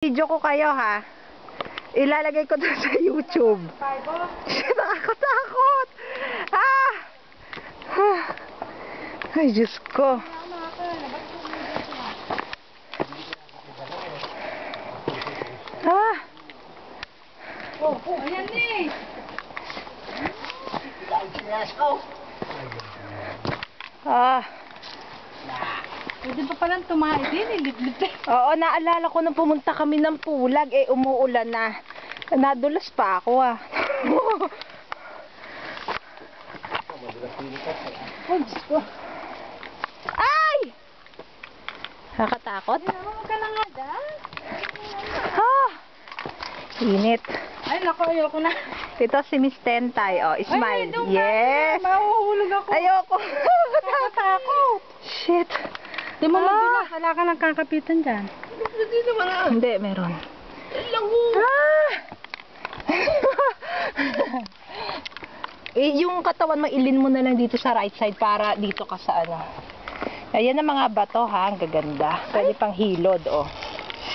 Video ko kayo ha. Ilalagay ko doon sa YouTube. Nakakatakot. Ah! Ay, Diyos ko. Ah! Ayan eh. Ah. Pwede pa palang tumahay din, ilidlid. Oo, naalala ko nung pumunta kami ng Pulag, umuulan na. Nadulas pa ako ah. Oh, Diyos ko. Ay! Nakakatakot? Huwag ka na nga dyan. Ah! Init. Ay, naku, ayoko na. Ito si Miss Tentay. Oh, smile. Ay, doon Yes! Mahuhulog ako. Ayoko. Nakatakot. Shit. Di mo madulas. Wala ka ng kakapitan dyan. Hindi, meron. Ah! Yung katawan, mailin mo na lang dito sa right side para dito ka sa ano. Ayan ang mga bato ha, ang gaganda. Pwede pang hilod, oh.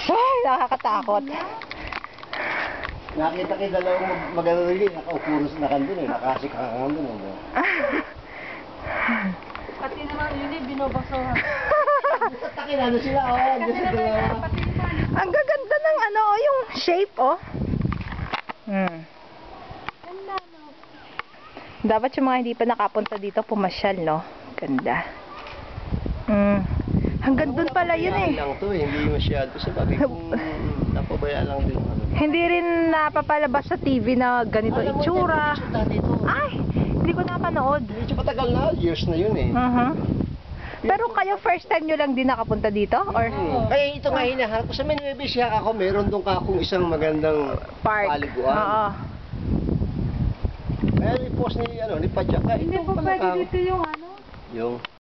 Ay, nakakatakot. Nakita kayo dalawang mag-alili, nakaupuros na kandun eh, nakasikakang kandun eh. Pati naman yun eh, binobasohan. Takin ano sila, oh, Kasi naman, pati naman. Ang gaganda ng ano, oh, yung shape, oh. Ganda, no? Dapat yung mga hindi pa nakapunta dito, pumasyal, no? Ganda. Hanggang dun pala yun eh. lang to eh, hindi masyado. Sa bagay kung napabaya lang din. Hindi rin napapalabas sa TV na ganito itsura. Ay, hindi ko napanood. Medyo matagal na, years na yun eh. Pero kayo first time nyo lang din nakapunta dito? Or Kaya ito nga hinaharap ko sa Nueva Ecija ako, meron doon kakong isang magandang park? paliguan. Oo. Kaya i-post ni Padjak. Hindi pa pwede dito yung ano? Yung